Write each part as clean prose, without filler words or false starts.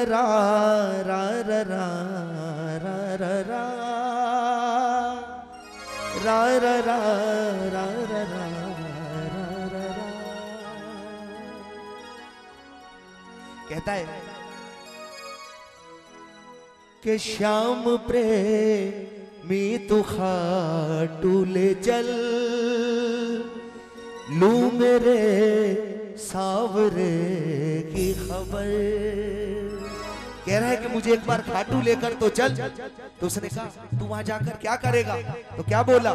रा रा रा रा रा रा रा रा रा रा रा रा रा रा। कहता है कि श्याम प्रेमी तू खाटू ले चल, लू मेरे सावरे की खबर। कह रहा है कि मुझे एक बार खाटू लेकर तो चल। तो उसने कहा तू वहां जाकर क्या करेगा? तो क्या बोला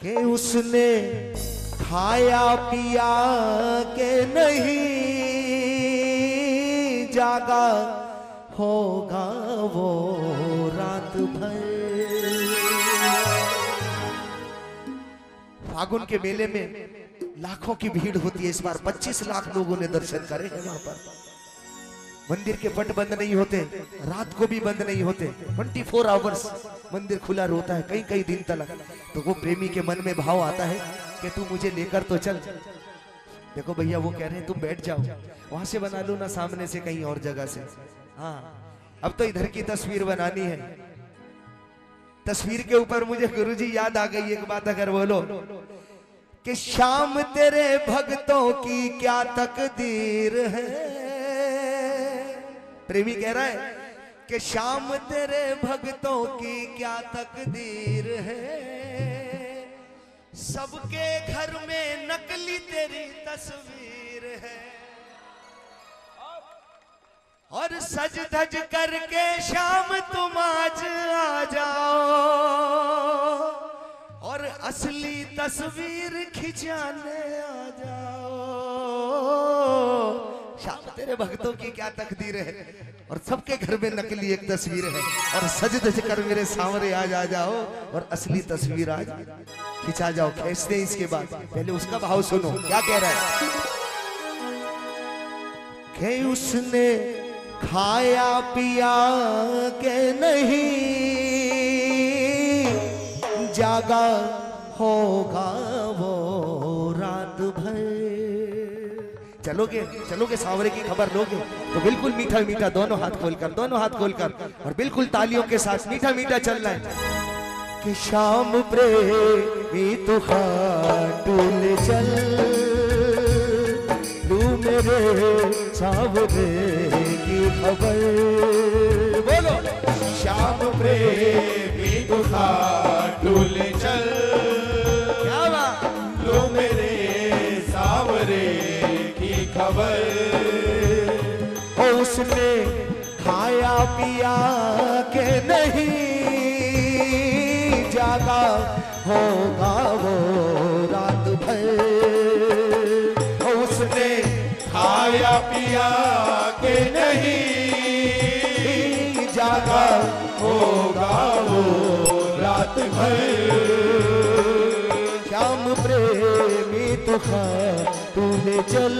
कि उसने खाया पिया के नहीं जागा होगा वो रात भर। फागुन के मेले में लाखों की भीड़ होती है। इस बार 25 लाख लोगों ने दर्शन करे हैं वहां पर। मंदिर के पट बंद नहीं होते, रात को भी बंद नहीं होते, 24 आवर्स मंदिर खुला रहता है, कई कई दिन तक। तो वो प्रेमी के मन में भाव आता है कि तू मुझे लेकर तो चल। देखो भैया वो कह रहे हैं तुम बैठ जाओ, वहां से बना लो ना सामने से कहीं और जगह से। हाँ अब तो इधर की तस्वीर बनानी है। तस्वीर के ऊपर मुझे गुरुजी याद आ गई एक बात, अगर बोलो कि शाम तेरे भक्तों की क्या तकदीर है। प्रेमी कह रहा है कि शाम तेरे भक्तों की क्या तकदीर है, सबके घर में नकली तेरी तस्वीर है। और सज धज करके शाम तुम आज आ जाओ और असली तस्वीर खिंचाने आ जाओ। शाम तेरे भक्तों की क्या तकदीर है और सबके घर में नकली एक तस्वीर है। और सज धज कर मेरे सामने आज आ जाओ और असली तस्वीर आज खिंचा जाओ। खींचते इसके बाद पहले उसका भाव सुनो क्या कह रहा है कि उसने खाया पिया के नहीं जागा होगा वो रात भर। चलोगे चलोगे सांवरे की खबर लोगे तो बिल्कुल मीठा मीठा दोनों हाथ खोलकर और बिल्कुल तालियों के साथ मीठा मीठा चलना है कि शाम प्रेमी तू खाटू ले चल, तू मेरे सांवरे की खबर। बोलो श्याम प्रेमी तू खाटू ले चल, क्या बात, लो मेरे सांवरे की खबर। ओ उसने खाया पिया के नहीं जागा होगा वो रात भर। ओ उसने खाया पिया के नहीं जागा होगा वो रात भर। श्याम प्रेमी तू खाटू ले चल,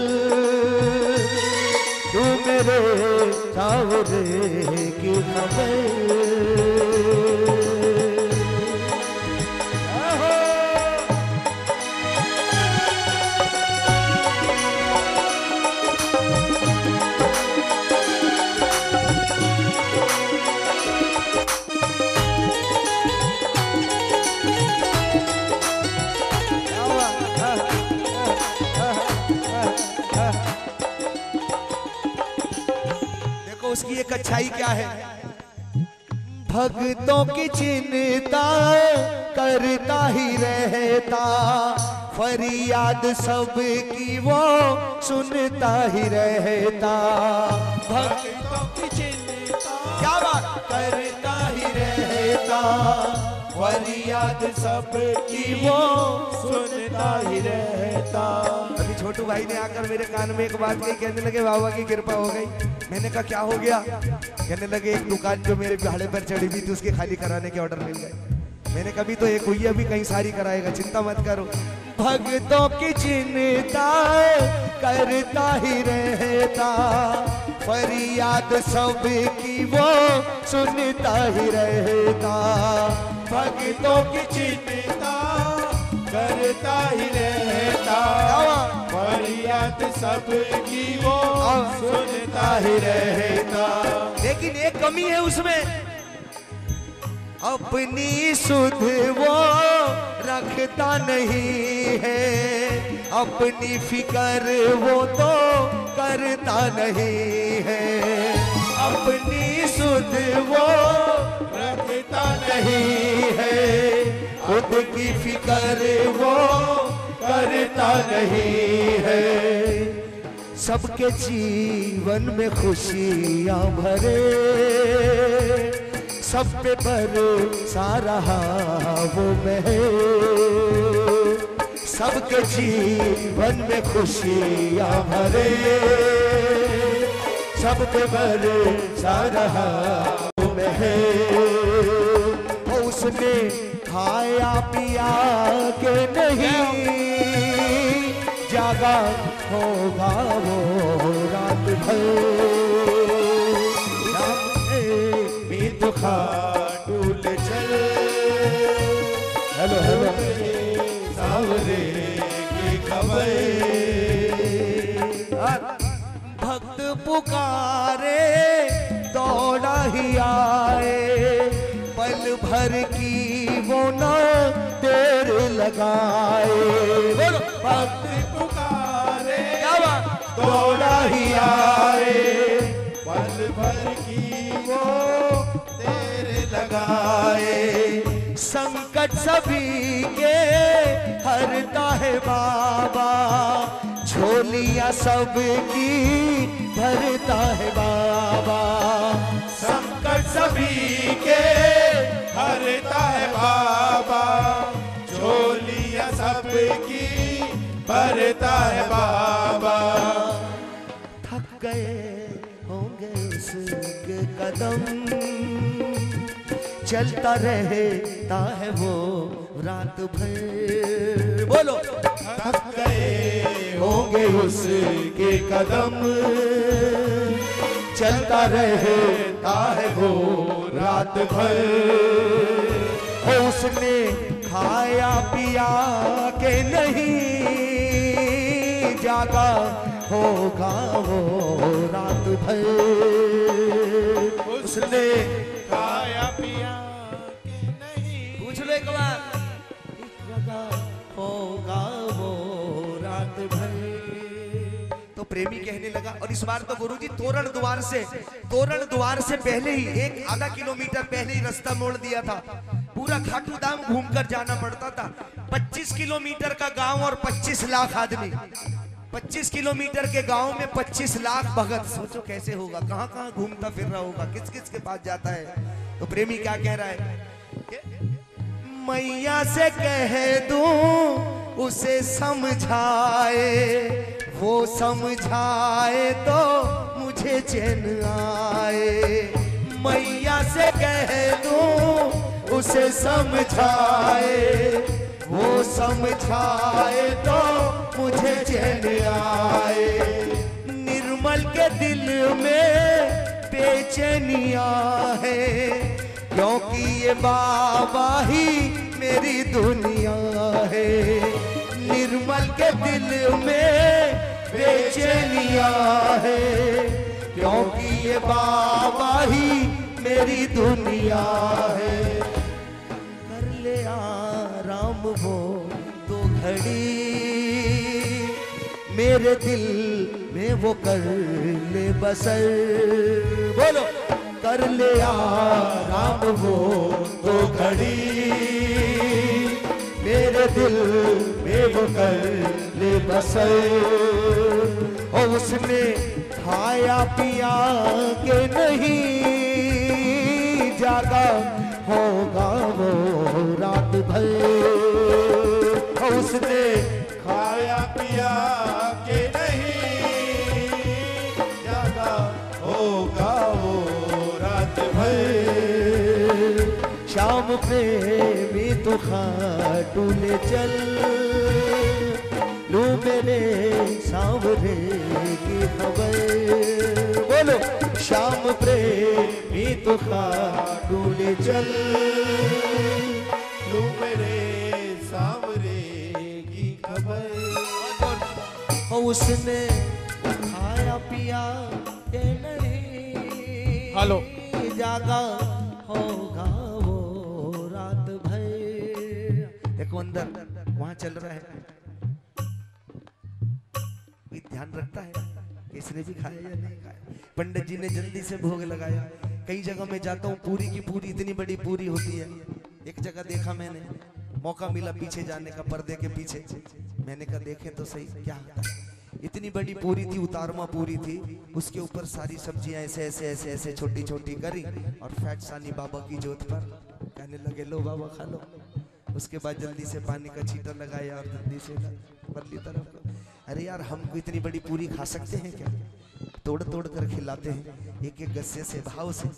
तू मेरे सांवरे की खबर। उसकी एक अच्छाई क्या है, भक्तों की चिंता करता ही रहता, फरियाद सबकी वो सुनता ही रहता। भक्तों की चिंता क्या बात करता ही रहता, फरियाद सबकी वो सुनता ही रहता। अभी छोटू भाई ने आकर मेरे कान में एक बात कही, कहने लगे बाबा की कृपा हो गई। मैंने कहा क्या हो गया? कहने लगे एक दुकान जो मेरे भाड़े पर चढ़ी हुई थी उसके खाली कराने के ऑर्डर मिल गए। मैंने कभी तो एक हुई है, अभी कहीं सारी कराएगा, चिंता मत करो। भक्तों की चिंता करता ही रहता, फरियाद सबकी वो सुनता ही रहता। भक्तों की चिंता करता ही रहता, फरियाद फरियाद सबकी वो सुनता ही रहता। लेकिन एक कमी है उसमें, अपनी सुध वो रखता नहीं है, अपनी फिक्र वो तो करता नहीं है, अपनी सुध वो रखता नहीं है, खुद की फिक्र वो करता नहीं है। सबके जीवन में खुशियां भरे, सब पे बरसा रहा वो महल, सबके जीवन में खुशियां भरे, सब पे बरसा रहा वो महल। उसने खाया पिया के नहीं, जागा होगा वो रात भर, डूल चल। हेलो हेलो सावरे की खबर, भक्त पुकारे दौड़ा ही आए, पल भर की वो न देर लगाए। भक्त पुकारे दौड़ा दौड़ा ही आए, पल भर की वो देर लगाए। संकट सभी के हरता है बाबा, झोलियां सबकी भरता है बाबा, संकट सभी के हरता है बाबा, झोलियां सबकी भरता है बाबा। थक गए होंगे उसके कदम, चलता रहता है वो रात भर। बोलो, थक गए होंगे उसके कदम, चलता रहता है वो रात भर। उसने खाया पिया के नहीं, जागा होगा वो रात भर। उसने खाया पिया के नहीं, पूछ लो एक बार, जागा होगा वो रात भर। तो प्रेमी कहने लगा, और इस बार तो गुरुजी तोरण द्वार से पहले ही एक आधा किलोमीटर पहले ही रास्ता मोड़ दिया था। पूरा खाटू धाम घूमकर जाना पड़ता था। 25 किलोमीटर का गांव और 25 लाख आदमी, 25 किलोमीटर के गांव में 25 लाख भगत। सोचो कैसे होगा, कहां कहां घूमता फिर रहा होगा, किस किस के पास जाता है। तो प्रेमी क्या कह रहा है, मैया से कह दूं उसे समझाए, वो समझाए तो मुझे चैन आए। मैया से कह दूं उसे समझाए, वो समझाए तो मुझे चैन आए। निर्मल के दिल में बेचैनियां है, क्योंकि ये बाबा ही मेरी दुनिया है। निर्मल के दिल में बेचैनियां है, क्योंकि ये बाबा ही मेरी दुनिया है। कर ले आराम वो दो घड़ी, मेरे दिल में वो कर ले बसर। बोलो, कर ले आराम वो दो घड़ी, मेरे दिल में वो कर ले बसर। और उसने खाया पिया के नहीं, जागा होगा वो रात भर। और उसने खाया पिया के नहीं, जागा होगा वो रात भर। शाम प्रेमी तो खाटू ले चल, लू मेरे सांवरे की खबर। बोलो, शाम प्रेमी तो खाटू ले चल, लू मेरे सांवरे की खबर। उसने खाया पिया के नहीं, हेलो जागा होगा वो रात भर। देखो अंदर वहां चल रहा है, कोई ध्यान रखता है इसने भी खाया या नहीं खाया। पंडित जी ने जल्दी से भोग लगाया। कई जगह में जाता हूँ, पूरी की पूरी इतनी बड़ी पूरी होती है। एक जगह देखा मैंने, मौका मिला पीछे जाने का, पर्दे के पीछे। मैंने कहा देखे तो सही क्या होता है। इतनी बड़ी पूरी थी, उतारमा पूरी थी, उसके ऊपर सारी सब्जियां ऐसे ऐसे ऐसे ऐसे छोटी छोटी करी और फैट सानी बाबा की जोत पर कहने लगे लो बाबा खा लो। उसके बाद जल्दी से पानी का छींटा लगाया और जल्दी से परली तरफ। अरे यार हमको इतनी बड़ी पूरी खा सकते हैं क्या? तोड़ तोड़ कर खिलाते हैं एक एक गस्से से, भाव से।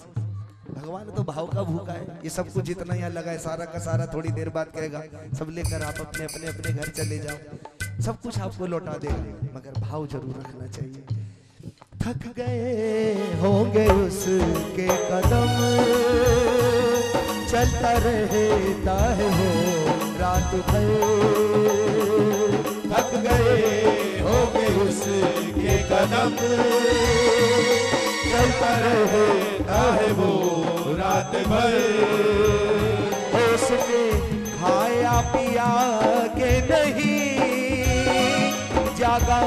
भगवान तो भाव का भूखा है। ये सब कुछ जितना यहाँ लगा है सारा का सारा थोड़ी देर बाद कहेगा सब लेकर आप अपने अपने अपने घर चले जाओ। सब कुछ आपको लौटा देगा, मगर भाव जरूर रखना चाहिए। थक गए होंगे उसके कदम, चलता रहता है वो रात भर। थक गए होंगे उसके कदम, चलता रहता है वो रात भर। उसने खाया पिया के नहीं, जागा